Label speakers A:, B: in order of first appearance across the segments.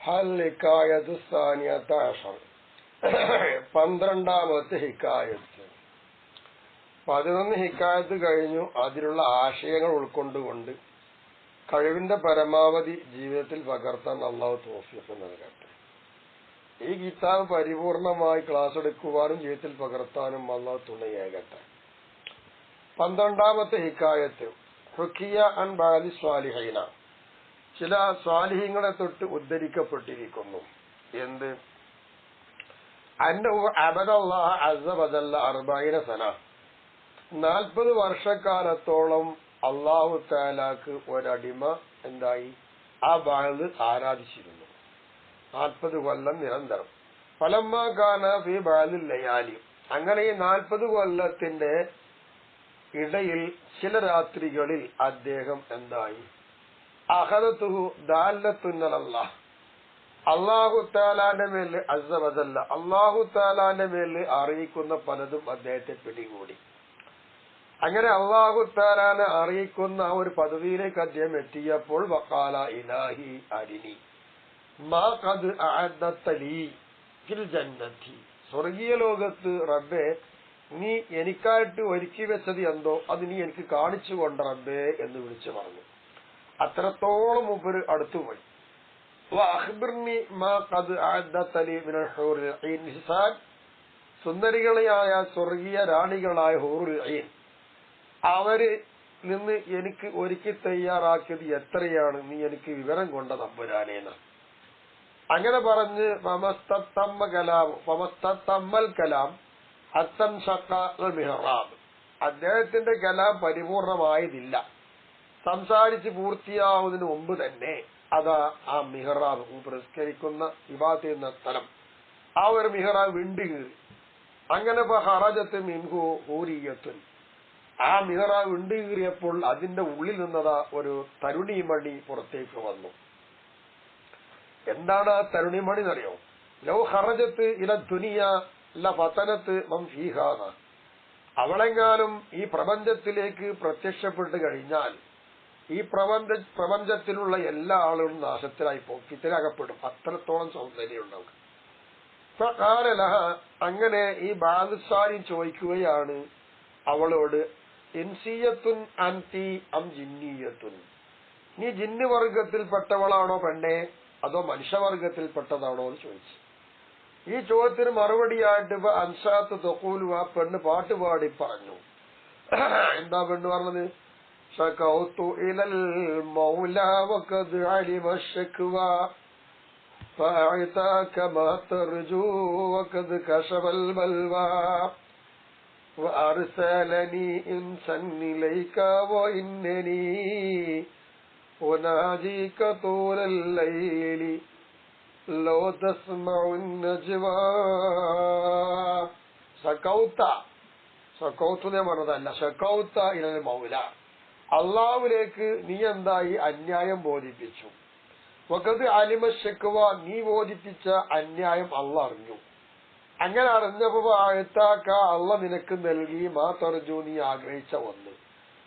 A: ഹൽഹിക്കായത്ത് സാനിയത്ത് അഷർ 12ാമത്തെ ഹിക്കായത്ത്. 11 ഹിക്കായത്ത് കഴിഞ്ഞു. അതിലുള്ള ആശയങ്ങൾ ഉൾക്കൊണ്ടുകൊണ്ട് കഴിവിന്റെ പരമാവധി ജീവിതത്തിൽ പകർത്താൻ അള്ളാഹു തൗഫീഖ് നൽകട്ടെ. ഈ കിതാബ് പരിപൂർണമായി ക്ലാസ് എടുക്കുവാനും ജീവിതത്തിൽ പകർത്താനും അള്ളാഹു തുണയാകട്ടെ. 12ാമത്തെ ഹിക്കായത്ത്. ഹുക്കിയ അൻ ബഅദി സ്വാലിഹീന, ചില സ്വാലിഹീങ്ങളെ തൊട്ട് ഉദ്ധരിക്കപ്പെട്ടിരിക്കുന്നു. എന്ത്? അന്നഹു അബദല്ലാഹ അസ്സ വജല്ല 40 സന, 40 വർഷക്കാലത്തോളം അല്ലാഹു തആലാക്ക് ഒരടിമ എന്തായി ആ ബഅദ് ആരാധിച്ചിരുന്നു. 40 കൊല്ലം നിരന്തരം. ഫലമ്മാ കാന ഫീ ബഅദിൽ ലയാലി, അങ്ങനെ ഈ 40 കൊല്ലത്തിന്റെ ഇടയിൽ ചില രാത്രികളിൽ അദ്ദേഹം എന്തായി അഖദതുഹു ദാലത്തുൻ അലല്ലാഹ്, അല്ലാഹു തആലാന്റെ മേൽ അസ്സ വജല്ല അല്ലാഹു തആലാന്റെ മേൽ അറിയിക്കുന്ന പലതും അദ്ദേഹത്തെ പിടികൂടി. അങ്ങനെ അല്ലാഹു തആലാനെ അറിയിക്കുന്ന ആ ഒരു പദവിയിലേക്ക് അദ്ദേഹം എത്തിയപ്പോൾ വഖാല ഇലാഹി അരിനി മാ ഖദ് അഅദ്ദത ലീ ഫിൽ ജന്നതി, സ്വർഗീയ ലോകത്ത് റബ്ബേ നീ എനിക്കായിട്ട് ഒരുക്കി വെച്ചത് എന്തോ അത് നീ എനിക്ക് കാണിച്ചു കൊണ്ട് റബ്ബേ എന്ന് വിളിച്ചു പറഞ്ഞു. അത്രത്തോളം മുമ്പ് അടുത്തുപോയി. സുന്ദരികളായ സ്വർഗീയ റാണികളായ ഹൂറുൽ ഐൻ അവര് നിന്ന് എനിക്ക് ഒരുക്കി തയ്യാറാക്കിയത് എത്രയാണ്, നീ എനിക്ക് വിവരം കൊണ്ട തമ്പുരാനേന്ന്. അങ്ങനെ പറഞ്ഞ് കലാം അത്തൻ മിഹ്റാബ്, അദ്ദേഹത്തിന്റെ കലാം പരിപൂർണമായതില്ല. സംസാരിച്ച് പൂർത്തിയാവുന്നതിന് മുമ്പ് തന്നെ അതാ ആ മിഹ്റാബ് പുരസ്കരിക്കുന്ന ഇബാദത്ത് ചെയ്യുന്ന സ്ഥലം, ആ ഒരു മിഹ്റാബ് വിണ്ടുകീറി. അങ്ങനെ ഹറജത്ത് മിൻഹു ഹൂരിയത്തുൻ, ആ മിഹ്റാബ് വിണ്ടുകീറിയപ്പോൾ അതിന്റെ ഉള്ളിൽ നിന്നതാ ഒരു തരുണിമണി പുറത്തേക്ക് വന്നു. എന്താണ് ആ തരുണിമണി എന്നറിയോ? ലൗ ഹറജത്ത് ഇല ദുനിയ ല ഫതനത്ത് മൻ ഫീഹാ, അവളെങ്ങാനും ഈ പ്രപഞ്ചത്തിലേക്ക് പ്രത്യക്ഷപ്പെട്ട് കഴിഞ്ഞാൽ ഈ പ്രപഞ്ചത്തിലുള്ള എല്ലാ ആളുകളും നാശത്തിലായി ഫിത്തനകപ്പെടും. അത്രത്തോളം സൗന്ദര്യം ഉണ്ടാവും. അങ്ങനെ ഈ ബാദുസാരി ചോദിക്കുകയാണ് അവളോട്, ഇൻസിയത്തുൻ അൻതി അം ജിന്നിയത്തുൻ, നീ ജിന്ന് വർഗത്തിൽപ്പെട്ടവളാണോ പെണ്ണെ, അതോ മനുഷ്യവർഗത്തിൽപ്പെട്ടതാണോ എന്ന് ചോദിച്ചു. ഈ ചോദ്യത്തിന് മറുപടിയായിട്ട് അൻസാത്ത് തൊക്കൂലു, ആ പെണ്ണ് പാട്ടുപാടി പറഞ്ഞു. എന്താ പെണ്ണ് പറഞ്ഞത്? شكوت إلى المولى وقد علم الشكوى فأعطاك ما ترجو وقد كشف البلوى وأرسلني إنسا إليك وإنني أناجيك طول الليل لو تسمع النجوى. شكوت പറഞ്ഞതല്ല, شكوت إلى المولى, അള്ളാഹുവിലേക്ക് നീ എന്തായി അന്യായം ബോധിപ്പിച്ചു. വഖദ് അലിമ ശക്വ, നീ ബോധിപ്പിച്ച അന്യായം അള്ളാഹ് അറിഞ്ഞു. അങ്ങനെ അറിഞ്ഞപ്പോ അഅതാക, അള്ളാഹ് നിനക്ക് നൽകി മാ തർജു, നീ ആഗ്രഹിച്ച ഒന്ന്.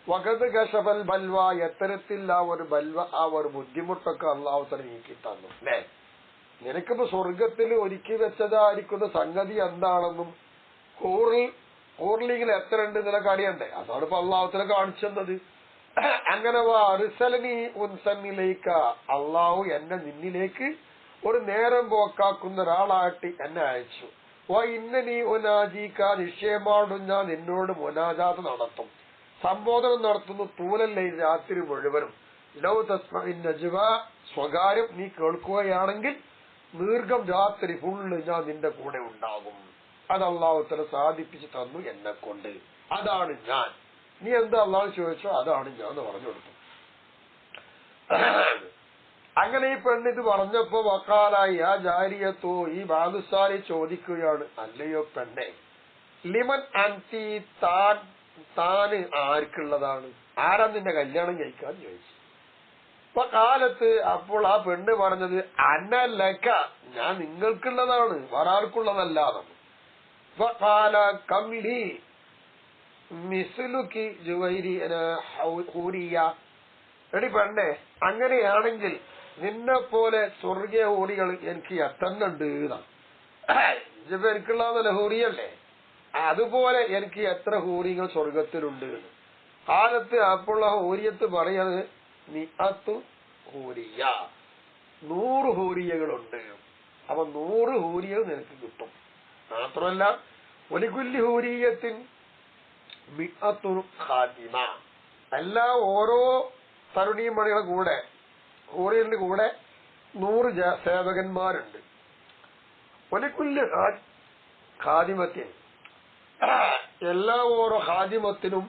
A: വഖദ് കശഫൽ ബൽവ, എത്തരത്തിൽ ആ ഒരു ബൽവ, ആ ഒരു ബുദ്ധിമുട്ടൊക്കെ അള്ളാഹു തആല നീക്കി തന്നു. അല്ലേ? നിനക്കിപ്പോ സ്വർഗത്തിൽ ഒരുക്കി വെച്ചതായിരിക്കുന്ന സംഗതി എന്താണെന്നും ഹൂർലിങ്ങിൽ എത്ര ഉണ്ട് നിനക്ക് അറിയണ്ടേ? അതാണ് ഇപ്പൊ അള്ളാഹു തആല കാണിച്ചത്. അങ്ങനെ അള്ളാഹു എന്നെ നിന്നിലേക്ക് ഒരു നേരം പോക്കാക്കുന്ന ഒരാളായിട്ട് എന്നെ അയച്ചു. ഇന്നീ ഒനാജീക്ക, നിശ്ചയമാടും ഞാൻ നിന്നോട് മുനാജാത്ത് നടത്തും, സംബോധനം നടത്തുന്നു. തൂലല്ലേ രാത്രി മുഴുവനും. ലൗ തസ്മഇൻ നജ്വ, സ്വകാര്യം നീ കേൾക്കുകയാണെങ്കിൽ ദീർഘം രാത്രി ഫുള്ള് ഞാൻ നിന്റെ കൂടെ ഉണ്ടാകും. അത് അള്ളാഹു തആല സാധിപ്പിച്ചു തന്നു എന്നെ കൊണ്ട്. അതാണ് ഞാൻ. നീ എന്താ അള്ളാഹു ചോദിച്ചോ അതാണ് ഞാൻ എന്ന് പറഞ്ഞു കൊടുത്തു. അങ്ങനെ ഈ പെണ്ണിത് പറഞ്ഞപ്പോ വക്കാലായി ആ ജാരിയത്തോ, ഈ ബാദുസാരി ചോദിക്കുകയാണ്, അല്ലയോ പെണ്ണെ, ലിമൻ അൻതി, താന് ആർക്കുള്ളതാണ്, ആരാ നിന്റെ കല്യാണം കഴിക്കാൻ ചോദിച്ചു. അപ്പൊ കാലത്ത് അപ്പോൾ ആ പെണ്ണ് പറഞ്ഞത് അനലക, ഞാൻ നിങ്ങൾക്കുള്ളതാണ്, വേറെ ആർക്കുള്ളതല്ലാതെ. കംലി മിസ്ലുക്കി ജുവൈരി ഹൂരിയ, എടി പെണ്ണെ, അങ്ങനെയാണെങ്കിൽ നിന്നെ പോലെ സ്വർഗീയ ഹൂറികൾ എനിക്ക് എത്രണ്ട് എന്നാണ്. ഇതിപ്പോ എനിക്കുള്ളതല്ല ഹൂറിയല്ലേ, അതുപോലെ എനിക്ക് എത്ര ഹൂറികൾ സ്വർഗത്തിലുണ്ട് എന്ന്. കാലത്ത് അപ്പോൾ ആ ഹൂരിയത്ത് പറയുന്നത് മിഅത്തു ഹൂരിയ, 100 ഹൂരിയകളുണ്ട്. അപ്പൊ 100 ഹൂരിയകൾ നിനക്ക് കിട്ടും. മാത്രമല്ല ഒലികുല്ലി ഹൂരിയത്തിൻ മിഅത്തു ഖാദിമ, എല്ലാ ഓരോ തരുണീമണികളുടെ കൂടെ ഹൂറിയന്റെ കൂടെ 100 സേവകന്മാരുണ്ട്. ഒലികുല്ലി ഖാദിമത്തിൻ, എല്ലാ ഓരോ ഖാദിമത്തിനും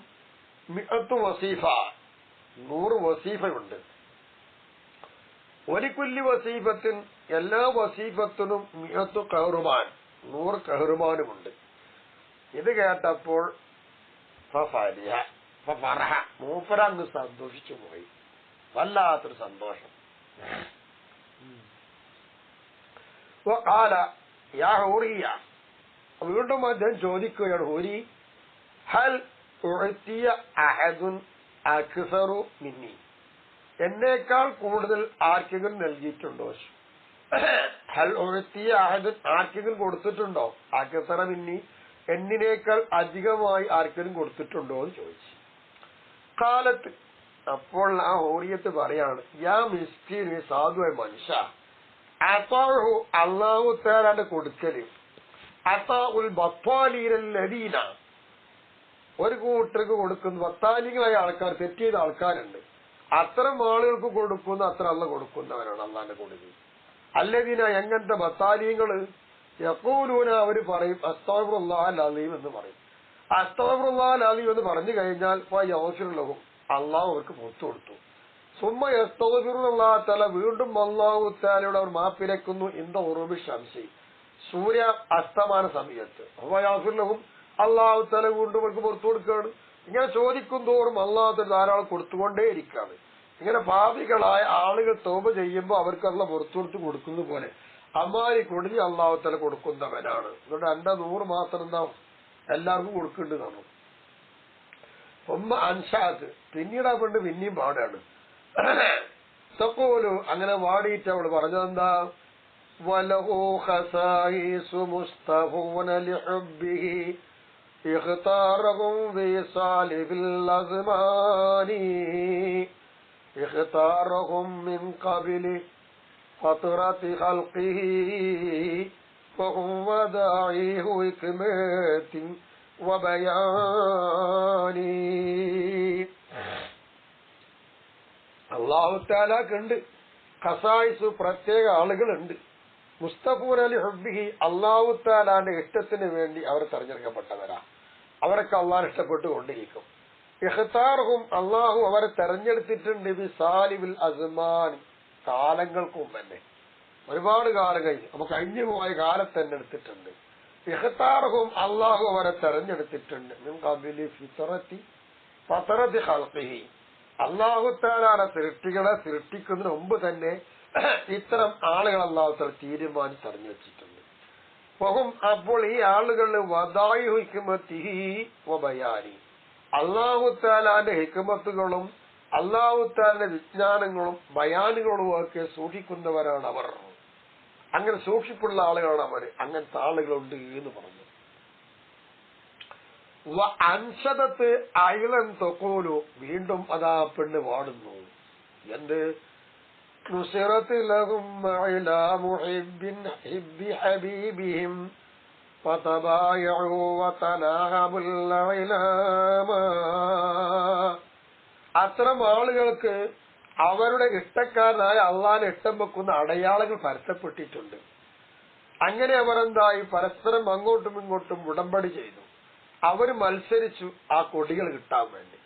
A: മിഅത്തു വസീഫ, 100 വസീഫയുണ്ട്. ഒലിക്കുല്ലി വസീഫത്തിൻ, എല്ലാ വസീഫത്തിനും മിഅത്തു ഖഹ്റുമാൻ, 100 ഖഹ്റുമാനുമുണ്ട്. ഇത് കേട്ടപ്പോൾ മൂപ്പരങ്ങ് സന്തോഷിച്ചു പോയി, വല്ലാത്തൊരു സന്തോഷം. ഖാല യാ ഹൂറിയ, വീണ്ടും അദ്ദേഹം ചോദിക്കുകയാണ്, ഹൂരി ഹൽ ഉഅ്തിയ അഹദുൻ അക്സറു മിന്നി, എന്നേക്കാൾ കൂടുതൽ ആർക്കെങ്കിലും നൽകിയിട്ടുണ്ടോ? ഹൽ ഉഅ്തിയ അഹദുൻ, ആർക്കെങ്കിലും കൊടുത്തിട്ടുണ്ടോ? അക്സറ മിന്നി, എന്നിനേക്കാൾ അധികമായി ആർക്കെങ്കിലും കൊടുത്തിട്ടുണ്ടോ എന്ന് ചോദിച്ചു. കാലത്ത്, അപ്പോൾ ആ ഹൂറിയത്ത് പറയാണ്, യാ മിസ്കീൻ, സാധുവായ മനുഷ്യ, അതാഹു, അല്ലാഹു തആല കൊടുക്കല്, അതാഉൽ ബത്താലീനല്ലദീന, ഒരു കൂട്ടർക്ക് കൊടുക്കുന്നു. ബത്താലികളായ ആൾക്കാർ, തെറ്റ് ചെയ്ത ആൾക്കാരുണ്ട്, അത്തരം ആളുകൾക്ക് കൊടുക്കുന്ന അത്ര അല്ല കൊടുക്കുന്നവരാണ് അള്ളാന്റെ കൊടുക്കുക. അല്ലദീന, എങ്ങനത്തെ ബത്താലിയങ്ങള്, യഖൂലൂന, അവര് പറയും അസ്തഗ്ഫിറുല്ലാഹൽ അലീം എന്ന് പറയും. അസ്തഗ്ഫിറുല്ലാഹൽ അലീം എന്ന് പറഞ്ഞു കഴിഞ്ഞാൽ ഫയഗ്ഫിറു ലഹും, അള്ളാഹു അവർക്ക് പുറത്തു കൊടുത്തു. സുമ്മ യസ്തഗ്ഫിറുല്ലാഹ തആല, വീണ്ടും അള്ളാഹു തആലയോട് അവർ മാപ്പിരക്കുന്നു. ഇന്ദ ഉറൂബി ശംസി, സൂര്യ അസ്തമാന സമയത്ത്. ഫയഗ്ഫിറു ലഹും, അള്ളാഹു തആല വീണ്ടും അവർക്ക് പുറത്തു കൊടുക്കുകയാണ്. ഇങ്ങനെ ചോദിക്കും തോറും അള്ളാഹു തആല ധാരാളം കൊടുത്തുകൊണ്ടേ ഇരിക്കുകയാണ്. ഇങ്ങനെ പാപികളായ ആളുകൾ തൗബ ചെയ്യുമ്പോൾ അവർക്ക് അള്ളാഹ് പുറത്തു കൊടുക്കുന്ന പോലെ അമാരി കൊടുങ്ങി അള്ളാഹു തആല കൊടുക്കുന്നവനാണ്. അതുകൊണ്ട് എന്റെ 100 മാത്രം എന്താ എല്ലാവർക്കും കൊടുക്കേണ്ടതാണ്. ഒന്ന് അൻഷാത്ത്, പിന്നീട് ആ പെണ്ണ് പിന്നെയും പാടാണ്. തഖൂലു, അങ്ങനെ പാടിയിട്ട് അവൾ പറഞ്ഞതെന്താ, വലഹു ഖസായിസു മുസ്തഫൂന ലിഹുബ്ബിഹി ഇഖ്താറഹും വിസാലിബിൽ അസ്മാനി ഇഖ്താറഹും മിൻ ഖബലി ഫത്റതി ഖൽഖിഹി ഫഹും വദാഇഹു ഇക്മാതിൻ വബയാനി. അല്ലാഹു തആലക്കുണ്ട് ഖസായിസ്, പ്രത്യേക ആളുകളുണ്ട്. മുസ്തഫൂന ലിഹുബ്ബിഹി, അല്ലാഹു തആലാന്റെ ഇഷ്ടത്തിന് വേണ്ടി അവർ തെരഞ്ഞെടുക്കപ്പെട്ടവരാ, അവരൊക്കെ അള്ളാഹ് ഇഷ്ടപ്പെട്ടുകൊണ്ടിരിക്കും. ഇഖ്താറഹും, അള്ളാഹു അവരെ തെരഞ്ഞെടുത്തിട്ടുണ്ട്. ബിസാലിബിൽ അസ്മാൻ, കാലങ്ങൾക്ക് മുമ്പ് തന്നെ, ഒരുപാട് കാലം കഴിഞ്ഞ്, നമുക്ക് കഴിഞ്ഞു പോയ കാലത്ത് തന്നെ എടുത്തിട്ടുണ്ട്. ഇഖ്താറഹും, അള്ളാഹു അവരെ തെരഞ്ഞെടുത്തിട്ടുണ്ട്. മിൻ ഖബലി ഫത്റതി ഖൽഖിഹി, അള്ളാഹു തആല സൃഷ്ടികളെ സൃഷ്ടിക്കുന്നതിന് മുമ്പ് തന്നെ ഇത്തരം ആളുകൾ അള്ളാഹു തആല തീരുമാനിച്ച് തെരഞ്ഞു വെച്ചിട്ടുണ്ട്. ഫഹും, അപ്പോൾ ഈ ആളുകളിൽ വദാഇഹു ഹിക്മതിഹി വബയാനി, അള്ളാഹു തആലാന്റെ ഹിക്മത്തുകളും അള്ളാഹു തആലാന്റെ വിജ്ഞാനങ്ങളും ബയാനുകളും ഒക്കെ സൂക്ഷിക്കുന്നവരാണ് അവർ. അങ്ങനെ സൂക്ഷിപ്പുള്ള ആളുകളാണ് അവർ. അങ്ങനത്തെ ആളുകളുണ്ട് എന്ന് പറഞ്ഞു. അൻഷദത്ത് അയലൻ തൊക്കോലു, വീണ്ടും അതാ പെണ്ണ് പാടുന്നു. എന്ത്, നുസിറത്ത് ലഹും ഇലാ മുഹിബ്ബിൻ ഹിബ്ബി ഹബീബിഹിം ഫതബായഉ വതനാഹബുൽ ഇലാമ. അത്തരം ആളുകൾക്ക് അവരുടെ ഇഷ്ടക്കാരനായ അള്ളാഹിനെ ഇഷ്ടം വെക്കുന്ന അടയാളങ്ങൾ പരത്തപ്പെട്ടിട്ടുണ്ട്. അങ്ങനെ അവരെന്തായി, പരസ്പരം അങ്ങോട്ടും ഇങ്ങോട്ടും ഉടമ്പടി ചെയ്തു. അവര് മത്സരിച്ചു ആ കൊടികൾ കിട്ടാൻ വേണ്ടി.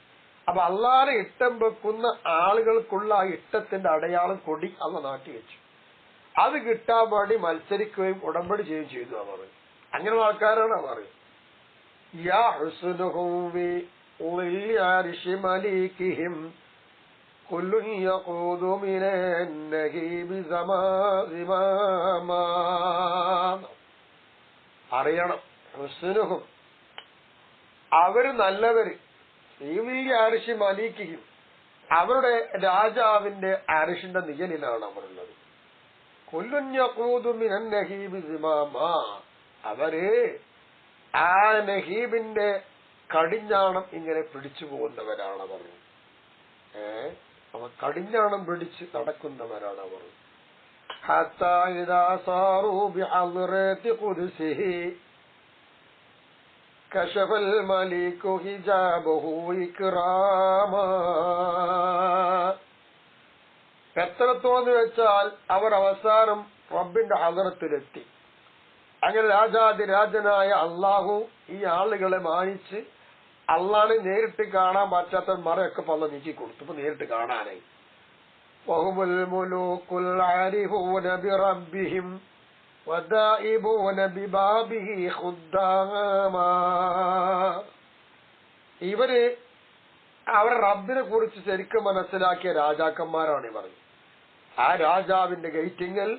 A: അപ്പൊ അള്ളാഹിനെ ഇഷ്ടം വെക്കുന്ന ആളുകൾക്കുള്ള ആ ഇഷ്ടത്തിന്റെ അടയാളം കൊടി അള്ള നാട്ടി വെച്ചു. അത് കിട്ടാൻ വേണ്ടി മത്സരിക്കുകയും ഉടമ്പടി ചെയ്യുകയും ചെയ്തു അവർ. അങ്ങനെയുള്ള ആൾക്കാരാണ് അവർ. യാ ഹുസ്നുഹും വി ഉളിൽ അർശി മലീകിഹിം കുല്ലുൻ യഖൂദു മിനൻ നഹീബി സമാസിമാമാ. അറിയണം, ഹുസ്നുഹും, അവര് നല്ലവര്, ഈ അർശി മലീകിഹിം, അവരുടെ രാജാവിന്റെ അരിഷിന്റെ നിഴലിലാണ് അവരുള്ളത്. അവര് ആ നഹീബിന്റെ കടിഞ്ഞാണം ഇങ്ങനെ പിടിച്ചു പോകുന്നവരാണ് അവർ. അവർ കടിഞ്ഞാണം പിടിച്ച് നടക്കുന്നവരാണ് അവർ. കശഫൽ മലികു ഹിജാബഹു ഇക്റാമാ. എത്രത്തോന്ന് വെച്ചാൽ അവർ അവസാനം റബ്ബിന്റെ ഹദറത്തിലെത്തി. അങ്ങനെ രാജാതിരാജനായ അള്ളാഹു ഈ ആളുകളെ മാനിച്ച് അള്ളാഹിനെ നേരിട്ട് കാണാൻ പറ്റാത്ത മറയൊക്കെ പല നീക്കി കൊടുത്തു. ഇപ്പൊ നേരിട്ട് കാണാനായി. വഹുമുൽ മുലൂകുൽ ആരിഫൂന ബിറബ്ബിഹിം വദാഇബൂന ബിബാബിഹി ഖുദ്ദാമാ. ഇവര് അവരുടെ റബ്ബിനെ കുറിച്ച് ശരിക്കും മനസ്സിലാക്കിയ രാജാക്കന്മാരാണ് ഇവർ. ആ രാജാവിന്റെ ഗേറ്റിങ്ങിൽ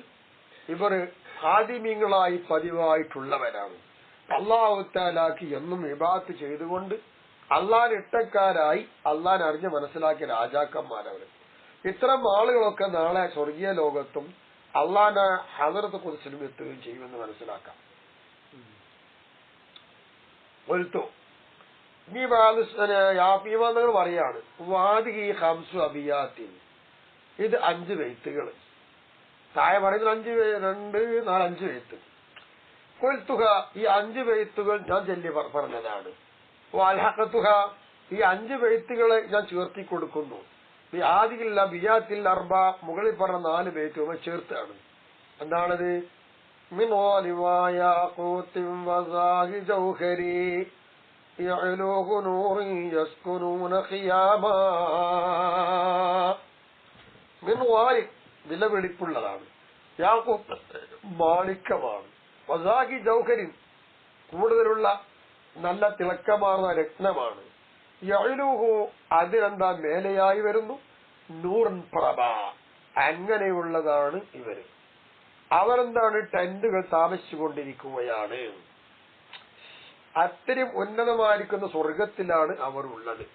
A: ഇവർ ഖാദിമീങ്ങളായി പതിവായിട്ടുള്ളവരാണ്. അല്ലാഹു തആലാക്ക് എന്നും ഇബാദത്ത് ചെയ്തുകൊണ്ട് അള്ളാഹിന് ഇട്ടക്കാരായി അള്ളാഹിനെ അറിഞ്ഞ് മനസ്സിലാക്കിയ രാജാക്കന്മാരവര്. ഇത്തരം ആളുകളൊക്കെ നാളെ സ്വർഗീയ ലോകത്തും അള്ളാഹിന്റെ ഹദറത്ത് ഖുദ്സിലും എത്തുകയും ചെയ്യുമെന്ന് മനസ്സിലാക്കാം. ഒരുത്തോ ഈ യാഫീമാങ്ങൾ പറയാണ്, വാദിഹി ഖംസു അബിയാത്തിൻ, ഇത് 5 ബൈത്തുകൾ. താഴെ പറയുന്നത് 5 ബൈത്ത്. കൊൽത്തുക, ഈ 5 ബൈത്തുകൾ ഞാൻ ചൊല്ലി പറഞ്ഞതാണ്. വാൽഹഖത്തുഹ, ഈ 5 ബൈത്തുകളെ ഞാൻ ചേർത്തി കൊടുക്കുന്നു. ഈ ആദിയില്ല ബിയാത്തിൽ അർബ, മുകളിൽ പറഞ്ഞ 4 ബൈത്തുകൾ ചേർത്താണ്. എന്താണത്? മിൻ വാലിവായ ഖൂത്തിൻ വസാഹി ജൗഹരി യഅലൂഹു നൂറിൻ യസ്കുനൂന ഖിയാമാ. മിൻ വാലി, വിലപിടിപ്പുള്ളതാണ്. യാഖൂത്ത്, മാണിക്കമാണ്. വസാഹി ജൗഹരിൻ, കൂടുതലുള്ള നല്ല തിളക്കമാർന്ന രത്നമാണ്. യഅലൂഹു, അതിനെന്താ മേലെയായി വരുന്നു. നൂറൻ പ്രഭ, അങ്ങനെയുള്ളതാണ് ഇവര്. അവരെന്താണ്? ടെന്റുകൾ താമസിച്ചുകൊണ്ടിരിക്കുകയാണ്. അത്രയും ഉന്നതമായിരിക്കുന്ന സ്വർഗത്തിലാണ് അവർ ഉള്ളത്.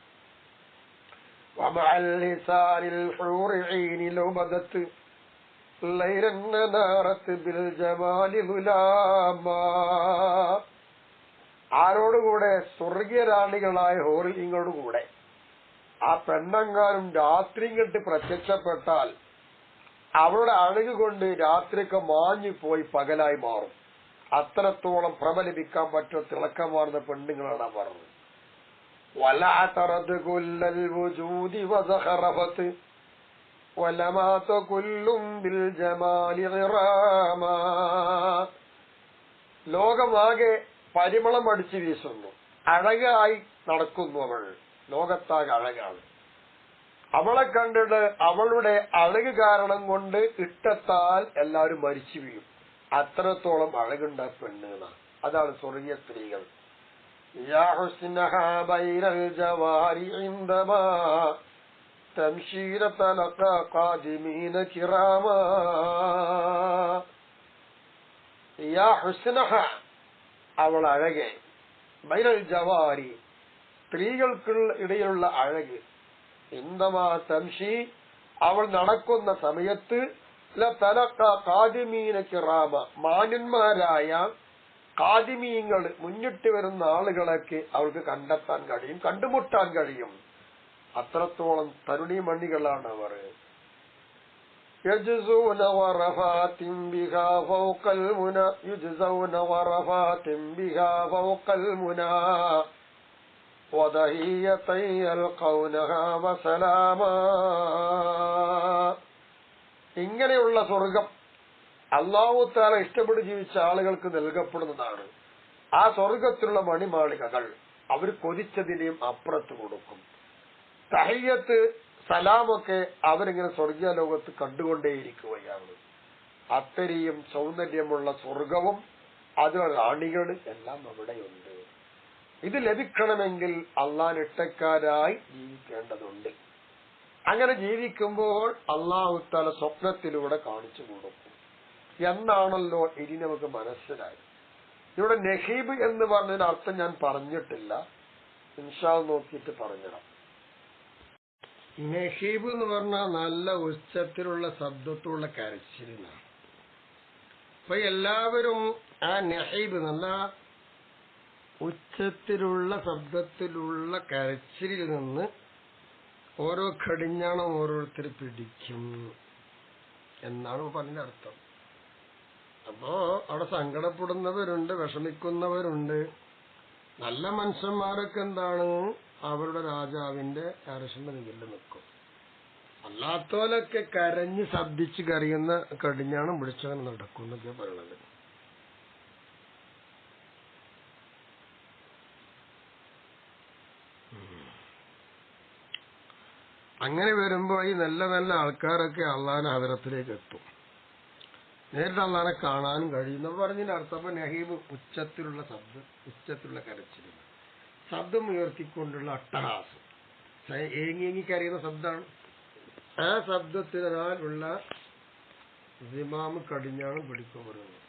A: ആരോടുകൂടെ? സ്വർഗീയരാണികളായ ഹോറിങ്ങളോടുകൂടെ. ആ പെണ്ണങ്ങാനും രാത്രി കണ്ട് പ്രത്യക്ഷപ്പെട്ടാൽ അവരുടെ അഴക് കൊണ്ട് രാത്രിയൊക്കെ മാഞ്ഞു പോയി പകലായി മാറും. അത്രത്തോളം പ്രബലിപ്പിക്കാൻ പറ്റുന്ന തിളക്കമാർന്ന പെണ്ണുങ്ങളാണ് പറഞ്ഞത്. ലോകമാകെ പരിമളം അടിച്ചു വീശുന്നു, അഴകായി നടക്കുന്നു അവൾ. ലോകത്താകെ അഴകാണ്. അവളെ കണ്ടിട്ട് അവളുടെ അഴക് കാരണം കൊണ്ട് ഇട്ടത്താൽ എല്ലാവരും മരിച്ചു വീഴും. അത്രത്തോളം അഴകുണ്ട പെണ്ണുകളാണ്. അതാണ് സ്വർഗീയ സ്ത്രീകൾ. യാ ഹുസ്നഹാ ബൈനൽ ജവാരി ഇൻദമാ തംശീര തലഖ ഖാദിമീന കിറാമാ. യാ ഹുസ്നഹാ, അവൾ അഴകെ. ബൈനൽ ജവാരി, സ്ത്രീകൾക്കുള്ള ഇടയിലുള്ള അഴക്. ഇൻദമാ തംശി, അവൾ നടക്കുന്ന സമയത്ത് ലതലഖ ഖാദിമീന കിറാമ, മാന്യന്മാരായ ഖാദിമീങ്ങൾ, മുന്നിട്ട് വരുന്ന ആളുകളൊക്കെ അവൾക്ക് കണ്ടെത്താൻ കഴിയും, കണ്ടുമുട്ടാൻ കഴിയും. അത്രത്തോളം തരുണീമണികളാണ് അവർ. യജ്സൂന വറഫാതിൻ ബിഹാ ഫൗഖൽ മുന, യുജ്സൗന വറഫാതിൻ ബിഹാ ഫൗഖൽ മുന വദഹിയതൻ യൽഖൗനഹാ വസലാമാ. ഇങ്ങനെയുള്ള സ്വർഗം അല്ലാഹു തആല ഇഷ്ടപ്പെട്ട് ജീവിച്ച ആളുകൾക്ക് നൽകപ്പെടുന്നതാണ്. ആ സ്വർഗത്തിലുള്ള മണിമാളികകൾ അവർ കൊതിച്ചതിനെയും അപ്പുറത്ത് കൊടുക്കും. തഹിയ്യത്ത്, സലാമൊക്കെ അവരിങ്ങനെ സ്വർഗീയ ലോകത്ത് കണ്ടുകൊണ്ടേയിരിക്കുകയാണ്. അത്രയും സൗന്ദര്യമുള്ള സ്വർഗവും അതിലുള്ള റാണികൾ എല്ലാം അവിടെയുണ്ട്. ഇത് ലഭിക്കണമെങ്കിൽ അള്ളാഹുവിന് ഇഷ്ടക്കാരായി ജീവിക്കേണ്ടതുണ്ട്. അങ്ങനെ ജീവിക്കുമ്പോൾ അല്ലാഹു തആല സ്വപ്നത്തിലൂടെ കാണിച്ചു കൊടുക്കും എന്നാണല്ലോ ഇനി നമുക്ക് മനസ്സിലായി. ഇവിടെ നഹീബ് എന്ന് പറഞ്ഞതിന്റെ അർത്ഥം ഞാൻ പറഞ്ഞിട്ടില്ല. ഇൻഷാ അല്ലാഹ് നോക്കിയിട്ട് പറഞ്ഞുതരാം. നെഹീബ് എന്ന് പറഞ്ഞാൽ നല്ല ഉച്ചത്തിലുള്ള ശബ്ദത്തിലുള്ള കരച്ചിലാണ്. അപ്പൊ എല്ലാവരും ആ നെഹീബ് നല്ല ഉച്ചത്തിലുള്ള ശബ്ദത്തിലുള്ള കരച്ചിലിൽ നിന്ന് ഓരോ കടിഞ്ഞാണം ഓരോരുത്തർ പിടിക്കും എന്നാണ് പറഞ്ഞ അർത്ഥം. അപ്പോ അവിടെ സങ്കടപ്പെടുന്നവരുണ്ട്, വിഷമിക്കുന്നവരുണ്ട്. നല്ല മനുഷ്യന്മാരൊക്കെ എന്താണ് അവരുടെ രാജാവിന്റെ അരശന്റെ മുന്നിൽ നിൽക്കും. അല്ലാത്തോലൊക്കെ കരഞ്ഞ് ശബ്ദിച്ച് കരയുന്ന കടിഞ്ഞാണം പിടിച്ചങ്ങനെ നടക്കും എന്നൊക്കെയാ പറയണത്. അങ്ങനെ വരുമ്പോ ഈ നല്ല നല്ല ആൾക്കാരൊക്കെ അള്ളാഹിന്റെ ഹദറത്തിലേക്ക് എത്തും. നേരിട്ട് അള്ളാഹിനെ കാണാനും കഴിയുന്ന പറഞ്ഞതിന്റെ അർത്ഥം നഹീബ് ഉച്ചത്തിലുള്ള ശബ്ദം, ഉച്ചത്തിലുള്ള കരച്ചിൽ, ശബ്ദം ഉയർത്തിക്കൊണ്ടുള്ള അട്ടഹാസം, ഏങ്ങി കരയുന്ന ശബ്ദമാണ്. ആ ശബ്ദത്തിനാലുള്ള സിമാമ് കടിഞ്ഞാണ് പിടിക്കപ്പെടുന്നത്.